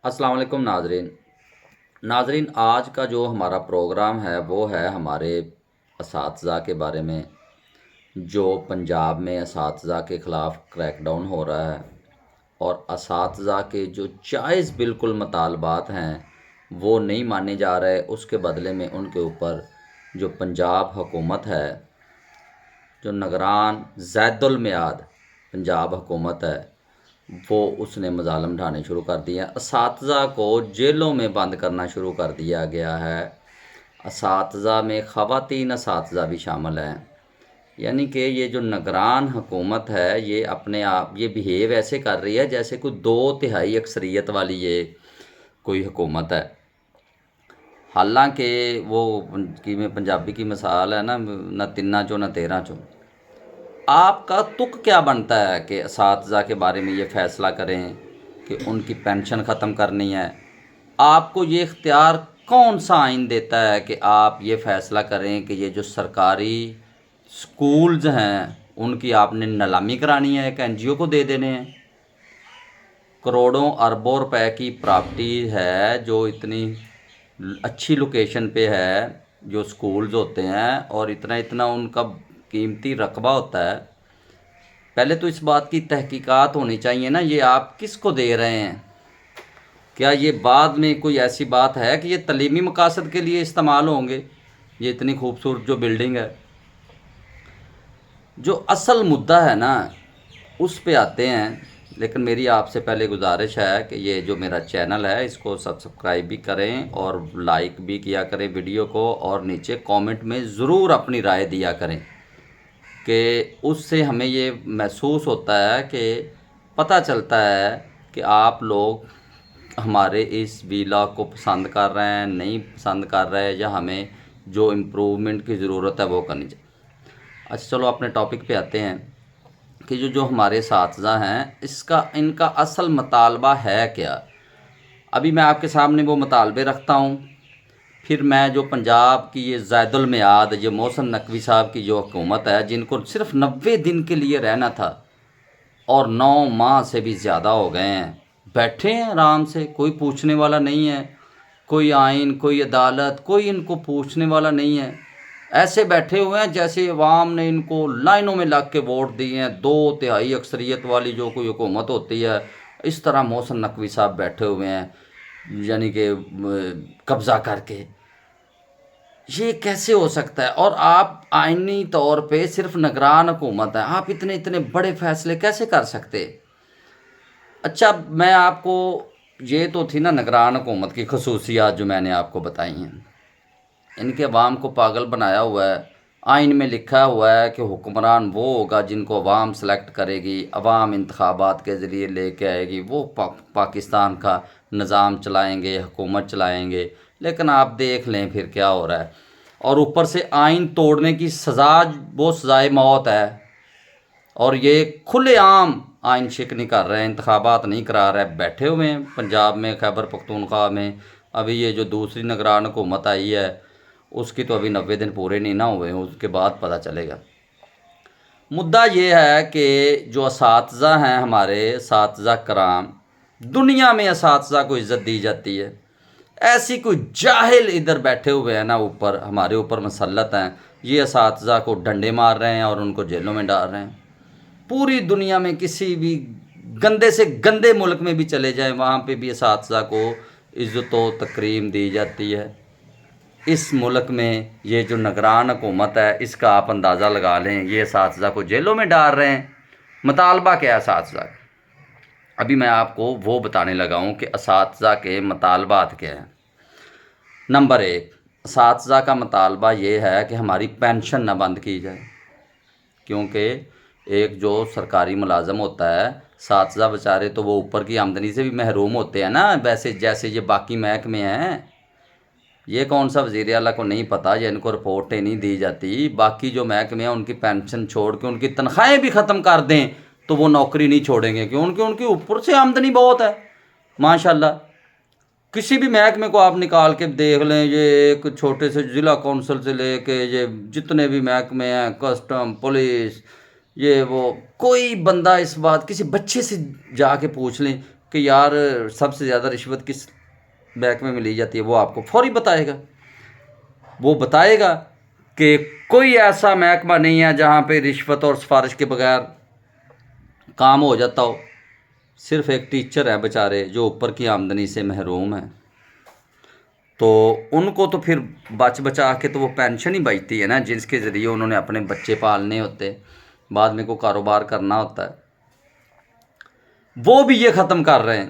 السلام علیکم ناظرین آج کا جو ہمارا پروگرام ہے وہ ہے ہمارے اساتذہ کے بارے میں جو پنجاب میں اساتذہ کے خلاف کریک ڈاؤن ہو رہا ہے اور اساتذہ کے جو جائز بالکل مطالبات ہیں وہ نہیں مانے جا رہے، اس کے بدلے میں ان کے اوپر جو پنجاب حکومت ہے، جو نگران زید المیعاد پنجاب حکومت ہے، وہ اس نے مظالم ڈھانے شروع کر دیے ہیں۔ اساتذہ کو جیلوں میں بند کرنا شروع کر دیا گیا ہے۔ اساتذہ میں خواتین اساتذہ بھی شامل ہیں، یعنی کہ یہ جو نگران حکومت ہے یہ اپنے آپ یہ بیہیو ایسے کر رہی ہے جیسے کوئی 2/3 اکثریت والی یہ کوئی حکومت ہے۔ حالانکہ وہ میں پنجابی کی مثال ہے نا، نہ تنا چو نہ تیرہ چو۔ آپ کا تک کیا بنتا ہے کہ اساتذہ کے بارے میں یہ فیصلہ کریں کہ ان کی پینشن ختم کرنی ہے؟ آپ کو یہ اختیار کون سا آئین دیتا ہے کہ آپ یہ فیصلہ کریں کہ یہ جو سرکاری سکولز ہیں ان کی آپ نے نیلامی کرانی ہے، ایک NGO کو دے دینے ہیں؟ کروڑوں اربوں روپے کی پراپرٹی ہے جو اتنی اچھی لوکیشن پہ ہے، جو سکولز ہوتے ہیں، اور اتنا ان کا قیمتی رقبہ ہوتا ہے۔ پہلے تو اس بات کی تحقیقات ہونی چاہیے نا، یہ آپ کس کو دے رہے ہیں؟ کیا یہ بعد میں کوئی ایسی بات ہے کہ یہ تعلیمی مقاصد کے لیے استعمال ہوں گے؟ یہ اتنی خوبصورت جو بلڈنگ ہے، جو اصل مدعا ہے نا اس پہ آتے ہیں۔ لیکن میری آپ سے پہلے گزارش ہے کہ یہ جو میرا چینل ہے اس کو سبسکرائب بھی کریں اور لائک بھی کیا کریں ویڈیو کو، اور نیچے کامنٹ میں ضرور اپنی رائے دیا کریں کہ اس سے ہمیں یہ محسوس ہوتا ہے کہ پتہ چلتا ہے کہ آپ لوگ ہمارے اس ویلاگ کو پسند کر رہے ہیں، نہیں پسند کر رہے، یا ہمیں جو امپرومنٹ کی ضرورت ہے وہ کرنی چاہیے۔ اچھا چلو اپنے ٹاپک پہ آتے ہیں کہ جو ہمارے اساتذہ ہیں ان کا اصل مطالبہ ہے کیا۔ ابھی میں آپ کے سامنے وہ مطالبے رکھتا ہوں، پھر میں جو پنجاب کی یہ زید المیعاد یہ محسن نقوی صاحب کی جو حکومت ہے، جن کو صرف 90 دن کے لیے رہنا تھا اور 9 ماہ سے بھی زیادہ ہو گئے ہیں، بیٹھے ہیں آرام سے، کوئی پوچھنے والا نہیں ہے، کوئی آئین، کوئی عدالت، کوئی ان کو پوچھنے والا نہیں ہے۔ ایسے بیٹھے ہوئے ہیں جیسے عوام نے ان کو لائنوں میں لگ کے ووٹ دیے ہیں، 2/3 اکثریت والی جو کوئی حکومت ہوتی ہے، اس طرح محسن نقوی صاحب بیٹھے ہوئے ہیں، یعنی کہ قبضہ کر کے۔ یہ کیسے ہو سکتا ہے؟ اور آپ آئینی طور پہ صرف نگران حکومت ہیں، آپ اتنے بڑے فیصلے کیسے کر سکتے؟ اچھا میں آپ کو یہ تو تھی نا نگران حکومت کی خصوصیات جو میں نے آپ کو بتائی ہیں، ان کے عوام کو پاگل بنایا ہوا ہے۔ آئین میں لکھا ہوا ہے کہ حکمران وہ ہوگا جن کو عوام سلیکٹ کرے گی، عوام انتخابات کے ذریعے لے کے آئے گی، وہ پاکستان کا نظام چلائیں گے، حکومت چلائیں گے۔ لیکن آپ دیکھ لیں پھر کیا ہو رہا ہے، اور اوپر سے آئین توڑنے کی سزا وہ سزائے موت ہے، اور یہ کھلے عام آئین شکنی کر رہے ہیں، انتخابات نہیں کرا رہے، بیٹھے ہوئے ہیں۔ پنجاب میں خیبر پختونخوا میں ابھی یہ جو دوسری نگران حکومت آئی ہے اس کی تو ابھی 90 دن پورے نہیں نہ ہوئے ہیں، اس کے بعد پتہ چلے گا۔ مدعا یہ ہے کہ جو اساتذہ ہیں، ہمارے اساتذہ کرام، دنیا میں اساتذہ کو عزت دی جاتی ہے، ایسی کوئی جاہل ادھر بیٹھے ہوئے ہیں نا اوپر ہمارے اوپر مسلط ہیں، یہ اساتذہ کو ڈنڈے مار رہے ہیں اور ان کو جیلوں میں ڈال رہے ہیں۔ پوری دنیا میں کسی بھی گندے سے گندے ملک میں بھی چلے جائیں، وہاں پہ بھی اساتذہ کو عزت و تکریم دی جاتی ہے۔ اس ملک میں یہ جو نگران حکومت ہے اس کا آپ اندازہ لگا لیں، یہ اساتذہ کو جیلوں میں ڈال رہے ہیں۔ مطالبہ کیا ہے اساتذہ کا؟ ابھی میں آپ کو وہ بتانے لگا ہوں کہ اساتذہ کے مطالبات کیا ہیں۔ نمبر 1، اساتذہ کا مطالبہ یہ ہے کہ ہماری پینشن نہ بند کی جائے، کیونکہ ایک جو سرکاری ملازم ہوتا ہے، اساتذہ بیچارے تو وہ اوپر کی آمدنی سے بھی محروم ہوتے ہیں نا، ویسے جیسے یہ باقی محکمے ہیں۔ یہ کون سا وزیر اعلیٰ کو نہیں پتہ، یا ان کو رپورٹیں نہیں دی جاتی؟ باقی جو محکمے ہیں ان کی پینشن چھوڑ کے ان کی تنخواہیں بھی ختم کر دیں تو وہ نوکری نہیں چھوڑیں گے، کیونکہ ان کی اوپر سے آمدنی بہت ہے ماشاءاللہ۔ کسی بھی محکمے کو آپ نکال کے دیکھ لیں، یہ ایک چھوٹے سے ضلع کونسل سے لے کے یہ جتنے بھی محکمے ہیں، کسٹم، پولیس، یہ وہ، کوئی بندہ اس بات، کسی بچے سے جا کے پوچھ لیں کہ یار سب سے زیادہ رشوت کس محکمے میں لی جاتی ہے، وہ آپ کو فوری بتائے گا. وہ بتائے گا کہ کوئی ایسا محکمہ نہیں ہے جہاں پہ رشوت اور سفارش کے بغیر کام ہو جاتا ہو. صرف ایک ٹیچر ہیں بیچارے جو اوپر کی آمدنی سے محروم ہیں، تو ان کو تو پھر بچا کے تو وہ پینشن ہی بچتی ہے نا، جس کے ذریعے انہوں نے اپنے بچے پالنے ہوتے، بعد میں کوئی کاروبار کرنا ہوتا ہے. وہ بھی یہ ختم کر رہے ہیں.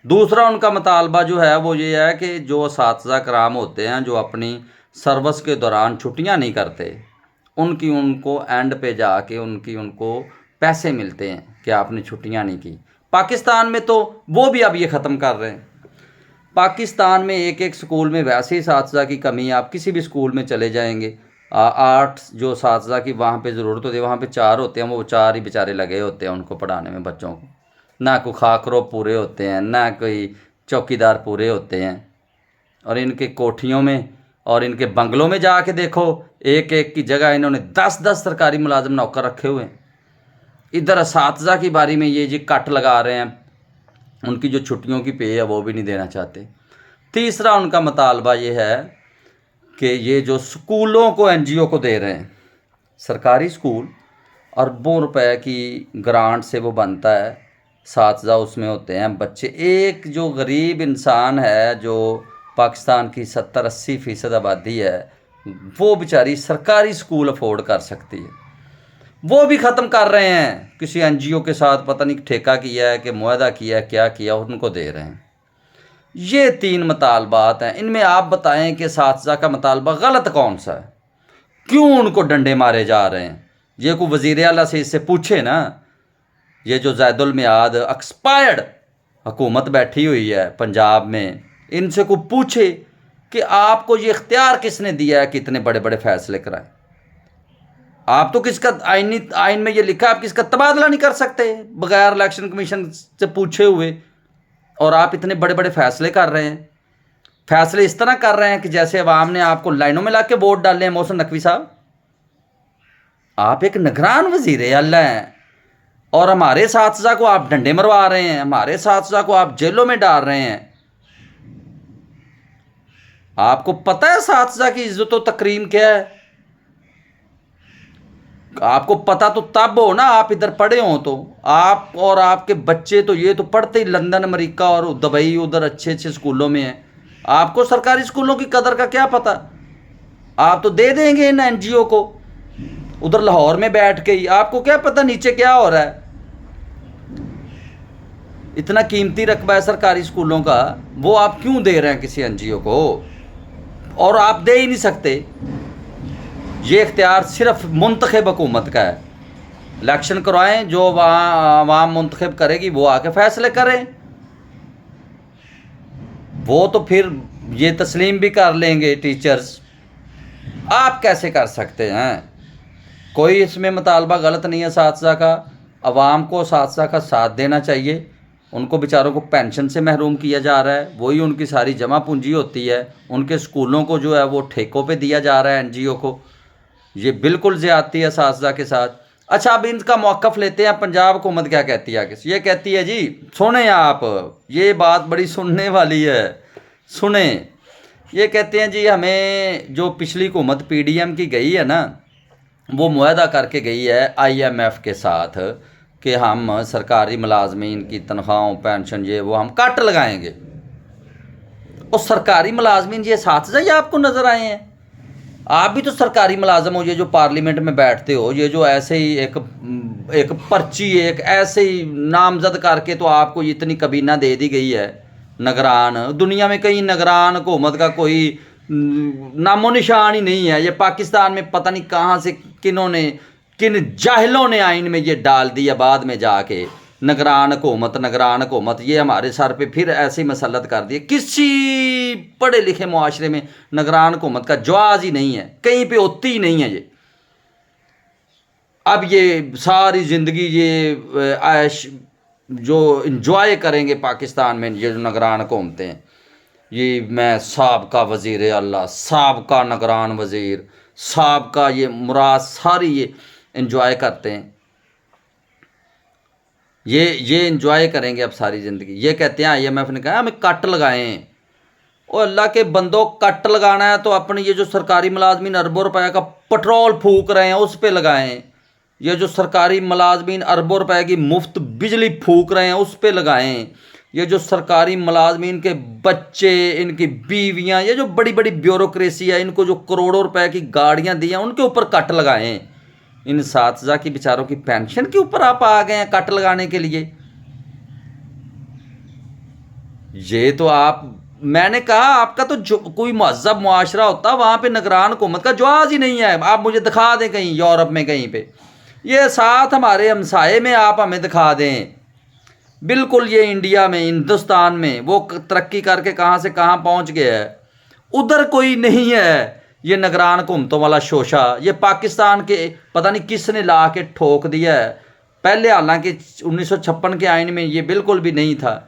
دوسرا ان کا مطالبہ جو ہے وہ یہ ہے کہ جو اساتذہ کرام ہوتے ہیں جو اپنی سروس کے دوران چھٹیاں نہیں کرتے، ان کو اینڈ پہ جا کے ان کو پیسے ملتے ہیں کہ آپ نے چھٹیاں نہیں کی. پاکستان میں تو وہ بھی اب یہ ختم کر رہے ہیں. پاکستان میں ایک ایک سکول میں ویسے ہی اساتذہ کی کمی ہے. آپ کسی بھی سکول میں چلے جائیں گے، 8 جو اساتذہ کی وہاں پہ ضرورت ہوتی ہے وہاں پہ 4 ہوتے ہیں، وہ 4 ہی بیچارے لگے ہوتے ہیں ان کو پڑھانے میں بچوں کو. نہ کوئی خاکرو پورے ہوتے ہیں، نہ کوئی چوکیدار پورے ہوتے ہیں. اور ان کے کوٹھیوں میں اور ان کے بنگلوں میں جا کے دیکھو، ایک ایک کی جگہ انہوں نے 10 سرکاری ملازم نوکر رکھے ہوئے ہیں. ادھر اساتذہ کی باری میں یہ کٹ لگا رہے ہیں، ان کی جو چھٹیوں کی پے ہے وہ بھی نہیں دینا چاہتے. تیسرا ان کا مطالبہ یہ ہے کہ یہ جو سکولوں کو NGO کو دے رہے ہیں، سرکاری سکول اربوں روپے کی گرانٹ سے وہ بنتا ہے، اساتذہ اس میں ہوتے ہیں، بچے. ایک جو غریب انسان ہے جو پاکستان کی 70-80% آبادی ہے، وہ بیچاری سرکاری سکول افورڈ کر سکتی ہے، وہ بھی ختم کر رہے ہیں. کسی NGO کے ساتھ پتہ نہیں ٹھیکہ کیا ہے کہ معاہدہ کیا ہے، کیا کیا، ان کو دے رہے ہیں. یہ 3 مطالبات ہیں. ان میں آپ بتائیں کہ اساتذہ کا مطالبہ غلط کون سا ہے؟ کیوں ان کو ڈنڈے مارے جا رہے ہیں؟ یہ کوئی وزیر اعلیٰ سے اس سے پوچھے نا. یہ جو زید المیعاد ایکسپائرڈ حکومت بیٹھی ہوئی ہے پنجاب میں، ان سے کوئی پوچھے کہ آپ کو یہ اختیار کس نے دیا ہے کہ اتنے بڑے بڑے فیصلے کرائیں؟ آپ تو کس کا آئین میں یہ لکھا ہے آپ کس کا تبادلہ نہیں کر سکتے بغیر الیکشن کمیشن سے پوچھے ہوئے، اور آپ اتنے بڑے بڑے فیصلے کر رہے ہیں. فیصلے اس طرح کر رہے ہیں کہ جیسے عوام نے آپ کو لائنوں میں لا کے ووٹ ڈالے ہیں. محسن نقوی صاحب، آپ ایک نگران وزیر اعلیٰ ہیں اور ہمارے اساتذہ کو آپ ڈنڈے مروا رہے ہیں، ہمارے اساتذہ کو آپ جیلوں میں ڈال رہے ہیں. آپ کو پتہ ہے اساتذہ کی عزت و تکریم کیا ہے؟ آپ کو پتہ تو تب ہو نا، آپ ادھر پڑھے ہوں تو. آپ اور آپ کے بچے تو یہ تو پڑھتے ہی لندن، امریکہ اور دبئی ادھر اچھے اچھے سکولوں میں ہیں. آپ کو سرکاری سکولوں کی قدر کا کیا پتہ؟ آپ تو دے دیں گے ان NGO کو ادھر لاہور میں بیٹھ کے ہی. آپ کو کیا پتہ نیچے کیا ہو رہا ہے؟ اتنا قیمتی رقبہ ہے سرکاری سکولوں کا، وہ آپ کیوں دے رہے ہیں کسی NGO کو؟ اور آپ دے ہی نہیں سکتے. یہ اختیار صرف منتخب حکومت کا ہے. الیکشن کروائیں، جو وہاں عوام منتخب کرے گی وہ آ کے فیصلے کریں. وہ تو پھر یہ تسلیم بھی کر لیں گے ٹیچرز. آپ کیسے کر سکتے ہیں؟ کوئی اس میں مطالبہ غلط نہیں ہے اساتذہ کا. عوام کو اساتذہ کا ساتھ دینا چاہیے. ان کو بیچاروں کو پینشن سے محروم کیا جا رہا ہے، وہی ان کی ساری جمع پونجی ہوتی ہے. ان کے سکولوں کو جو ہے وہ ٹھیکوں پہ دیا جا رہا ہے NGO کو. یہ بالکل زیادتی ہے اساتذہ کے ساتھ. اچھا، اب ان کا موقف لیتے ہیں. پنجاب حکومت کیا کہتی ہے؟ یہ کہتی ہے جی سنیں آپ، یہ بات بڑی سننے والی ہے، سنیں. یہ کہتے ہیں جی ہمیں جو پچھلی حکومت PDM کی گئی ہے نا، وہ معاہدہ کر کے گئی ہے IMF کے ساتھ کہ ہم سرکاری ملازمین کی تنخواہوں، پینشن، یہ وہ ہم کٹ لگائیں گے. اور سرکاری ملازمین یہ اساتذہ ہی آپ کو نظر آئے ہیں؟ آپ بھی تو سرکاری ملازم ہو. یہ جو پارلیمنٹ میں بیٹھتے ہو، یہ جو ایسے ہی ایک پرچی ایک ایسے ہی نامزد کر کے تو آپ کو اتنی کابینہ دے دی گئی ہے نگران. دنیا میں کہیں نگران حکومت کا کوئی نام و نشان ہی نہیں ہے. یہ پاکستان میں پتہ نہیں کہاں سے کن جاہلوں نے آئین میں یہ ڈال دیا بعد میں جا کے نگران حکومت. یہ ہمارے سر پہ پھر ایسے ہی مسلط کر دیے. کسی پڑھے لکھے معاشرے میں نگران حکومت کا جواز ہی نہیں ہے، کہیں پہ ہوتی ہی نہیں ہے. یہ اب یہ ساری زندگی یہ عیش جو انجوائے کریں گے پاکستان میں یہ جو نگران حکومتیں ہیں. یہ میں سابقہ وزیر اعلیٰ، سابقہ نگران وزیر، سابقہ، یہ مراد ساری یہ انجوائے کرتے ہیں. یہ انجوائے کریں گے اب ساری زندگی۔ یہ کہتے ہیں آئی ایم ایف نے کہا ہمیں کٹ لگائیں۔ اور اللہ کے بندوں، کٹ لگانا ہے تو اپنے یہ جو سرکاری ملازمین اربوں روپے کا پٹرول پھونک رہے ہیں اس پہ لگائیں، یہ جو سرکاری ملازمین اربوں روپے کی مفت بجلی پھونک رہے ہیں اس پہ لگائیں، یہ جو سرکاری ملازمین کے بچے، ان کی بیویاں، یہ جو بڑی بڑی بیوروکریسی ہے، ان کو جو کروڑوں روپے کی گاڑیاں دی ہیں ان کے اوپر کٹ لگائیں۔ ان اساتذہ کی بیچاروں کی پینشن کے اوپر آپ آ گئے ہیں کٹ لگانے کے لیے۔ یہ تو میں نے کہا آپ کا تو جو کوئی مہذب معاشرہ ہوتا وہاں پہ نگران حکومت کا جواز ہی نہیں ہے۔ آپ مجھے دکھا دیں کہیں یورپ میں کہیں پہ، یہ ساتھ ہمارے ہمسائے میں آپ ہمیں دکھا دیں۔ بالکل یہ انڈیا میں، ہندوستان میں وہ ترقی کر کے کہاں سے کہاں پہنچ گیا ہے، ادھر کوئی نہیں ہے یہ نگران حکومتوں والا شوشہ۔ یہ پاکستان کے پتہ نہیں کس نے لا کے ٹھوک دیا ہے، پہلے حالانکہ 1956 کے آئین میں یہ بالکل بھی نہیں تھا۔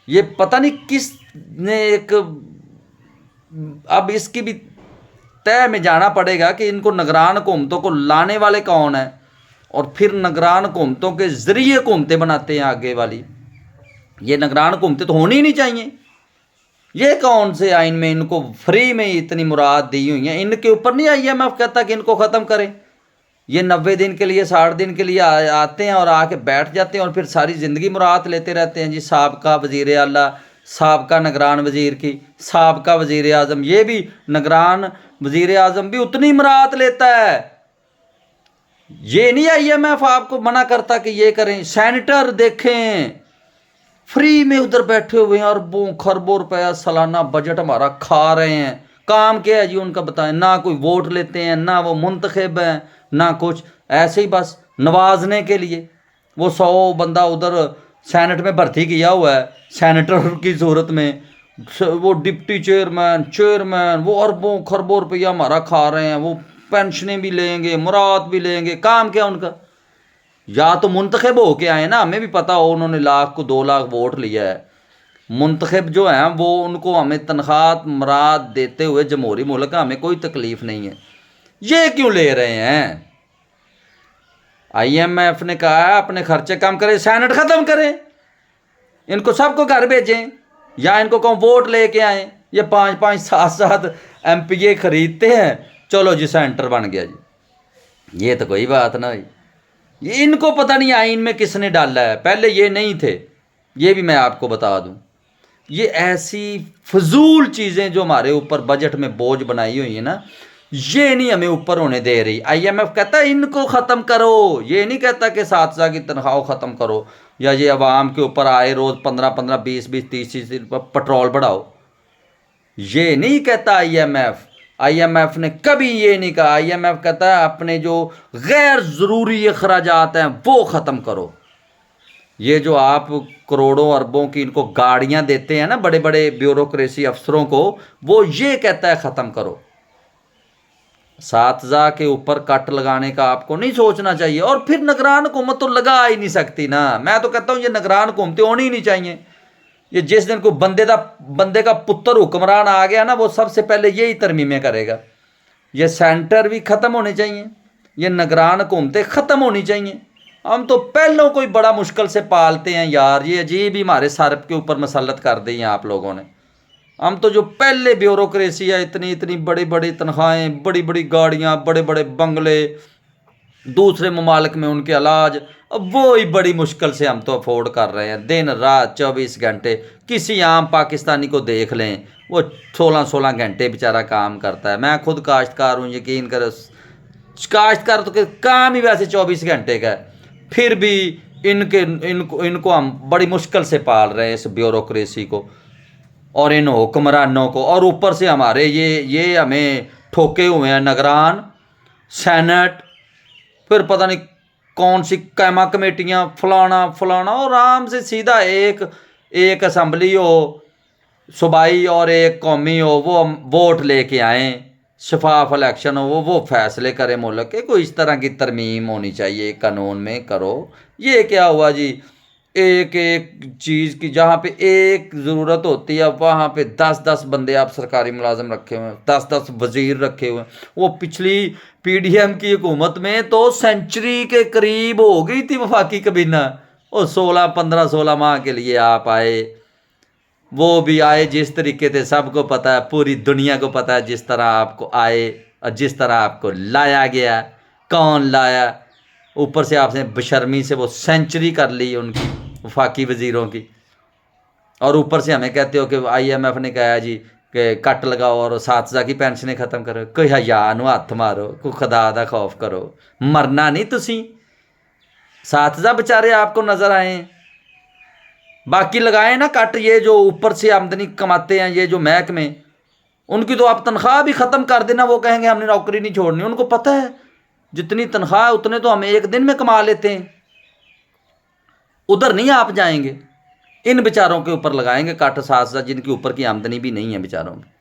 یہ پتہ نہیں کس نے ایک، اب اس کی بھی طے میں جانا پڑے گا کہ ان کو نگران حکومتوں کو لانے والے کون ہیں، اور پھر نگران حکومتوں کے ذریعے حکومتیں بناتے ہیں آگے والی۔ یہ نگران حکومتیں تو ہونی نہیں چاہیے۔ یہ کون سے آئین میں ان کو فری میں اتنی مراد دی ہوئی ہیں؟ ان کے اوپر نہیں آئی ایم ایف کہتا کہ ان کو ختم کریں؟ یہ 90 دن کے لیے 60 دن کے لیے آتے ہیں اور آ کے بیٹھ جاتے ہیں اور پھر ساری زندگی مراد لیتے رہتے ہیں۔ جی سابقہ وزیر اعلیٰ، سابقہ نگران وزیر کی، سابقہ وزیر اعظم، یہ بھی نگران وزیر اعظم بھی اتنی مراد لیتا ہے۔ یہ نہیں آئی ایم ایف آپ کو منع کرتا کہ یہ کریں۔ سینیٹر دیکھیں فری میں ادھر بیٹھے ہوئے ہیں، اربوں خربوں روپیہ سالانہ بجٹ ہمارا کھا رہے ہیں۔ کام کیا ہے جی ان کا بتائیں؟ نہ کوئی ووٹ لیتے ہیں، نہ وہ منتخب ہیں، نہ کچھ، ایسے ہی بس نوازنے کے لیے۔ وہ 100 بندہ ادھر سینٹ میں بھرتی کیا ہوا ہے سینیٹر کی صورت میں، وہ ڈپٹی چیئرمین، وہ اربوں خربوں روپیہ ہمارا کھا رہے ہیں، وہ پینشنیں بھی لیں گے، مراد بھی لیں گے۔ کام کیا ان کا؟ یا تو منتخب ہو کے آئے نا، ہمیں بھی پتہ ہو انہوں نے 1 لاکھ کو 2 لاکھ ووٹ لیا ہے۔ منتخب جو ہیں وہ ان کو ہمیں تنخواہ مراد دیتے ہوئے جمہوری ملک کا ہمیں کوئی تکلیف نہیں ہے، یہ کیوں لے رہے ہیں؟ آئی ایم ایف نے کہا ہے اپنے خرچے کم کریں، سینٹ ختم کریں، ان کو سب کو گھر بھیجیں، یا ان کو کہوں ووٹ لے کے آئیں۔ یہ 5-5 7 ایم پی اے خریدتے ہیں، چلو جی سینٹر بن گیا جی۔ یہ تو کوئی بات نہ ہوئی۔ یہ ان کو پتہ نہیں آئین میں کس نے ڈالا ہے، پہلے یہ نہیں تھے، یہ بھی میں آپ کو بتا دوں۔ یہ ایسی فضول چیزیں جو ہمارے اوپر بجٹ میں بوجھ بنائی ہوئی ہیں نا، یہ نہیں ہمیں اوپر ہونے دے رہی۔ آئی ایم ایف کہتا ہے ان کو ختم کرو، یہ نہیں کہتا کہ اساتذہ کی تنخواہ ختم کرو، یا یہ عوام کے اوپر آئے روز 15 20 30 پٹرول بڑھاؤ، یہ نہیں کہتا I M F. I M F نے کبھی یہ نہیں کہا۔ آئی ایم ایف کہتا ہے اپنے جو غیر ضروری اخراجات ہیں وہ ختم کرو۔ یہ جو آپ کروڑوں اربوں کی ان کو گاڑیاں دیتے ہیں نا بڑے بڑے بیوروکریسی افسروں کو، وہ یہ کہتا ہے ختم کرو۔ اساتذہ کے اوپر کٹ لگانے کا آپ کو نہیں سوچنا چاہیے۔ اور پھر نگران حکومت تو لگا ہی نہیں سکتی نا، میں تو کہتا ہوں یہ نگران حکومتیں ہونی ہی نہیں چاہیے۔ یہ جس دن کو بندے کا پتر حکمران آ گیا نا، وہ سب سے پہلے یہی ترمیمیں کرے گا۔ یہ سینٹر بھی ختم ہونے چاہیے، یہ نگران حکومتیں ختم ہونی چاہیے۔ ہم تو پہلوں کوئی بڑا مشکل سے پالتے ہیں یار، یہ عجیب ہی ہمارے سر کے اوپر مسلط کر دی ہیں آپ لوگوں نے۔ ہم تو جو پہلے بیوروکریسی ہے، اتنی بڑی بڑی تنخواہیں، بڑی بڑی گاڑیاں، بڑے بڑے بنگلے، دوسرے ممالک میں ان کے علاج، اب وہی بڑی مشکل سے ہم تو افورڈ کر رہے ہیں۔ دن رات 24 گھنٹے، کسی عام پاکستانی کو دیکھ لیں، وہ 16 گھنٹے بیچارہ کام کرتا ہے۔ میں خود کاشتکار ہوں، یقین کرو، کاشتکار تو کام ہی ویسے 24 گھنٹے کا ہے، پھر بھی ان کو ہم بڑی مشکل سے پال رہے ہیں، اس بیوروکریسی کو اور ان حکمرانوں کو۔ اور اوپر سے ہمارے یہ ہمیں ٹھوکے ہوئے ہیں نگران، سینٹ، پھر پتہ نہیں کون سی قائمہ کمیٹیاں، فلانا، اور آرام سے سیدھا ایک اسمبلی ہو صوبائی اور ایک قومی ہو، وہ ووٹ لے کے آئیں، شفاف الیکشن ہو، وہ فیصلے کرے ملک کے۔ کوئی اس طرح کی ترمیم ہونی چاہیے قانون میں، کرو۔ یہ کیا ہوا جی، ایک ایک چیز کی جہاں پہ ایک ضرورت ہوتی ہے وہاں پہ 10 بندے آپ سرکاری ملازم رکھے ہوئے ہیں، 10 وزیر رکھے ہوئے ہیں۔ وہ پچھلی پی ڈی ایم کی حکومت میں تو سینچری کے قریب ہو گئی تھی وفاقی کابینہ، وہ 16 ماہ کے لیے آپ آئے، وہ بھی آئے جس طریقے سے سب کو پتہ ہے، پوری دنیا کو پتہ ہے جس طرح آپ کو آئے اور جس طرح آپ کو لایا گیا، کون لایا، اوپر سے آپ نے بشرمی سے وہ سینچری کر لی ان کی وفاقی وزیروں کی، اور اوپر سے ہمیں کہتے ہو کہ آئی ایم ایف نے کہا جی کہ کٹ لگاؤ اور اساتذہ کی پینشنیں ختم کرو۔ کوئی حیا نو ہاتھ مارو، کوئی خدا دا خوف کرو، مرنا نہیں تسی۔ اساتذہ بچارے آپ کو نظر آئے ہیں، باقی لگائیں نا کٹ، یہ جو اوپر سے آمدنی کماتے ہیں یہ جو محکمے، ان کی تو آپ تنخواہ بھی ختم کر دینا، وہ کہیں گے ہم نے نوکری نہیں چھوڑنی، ان کو پتہ ہے جتنی تنخواہ ہے اتنے تو ہم ایک دن میں کما لیتے ہیں، ادھر نہیں آپ جائیں گے، ان بیچاروں کے اوپر لگائیں گے کٹ، اساتذہ جن کے اوپر کی آمدنی بھی نہیں ہے بیچاروں میں۔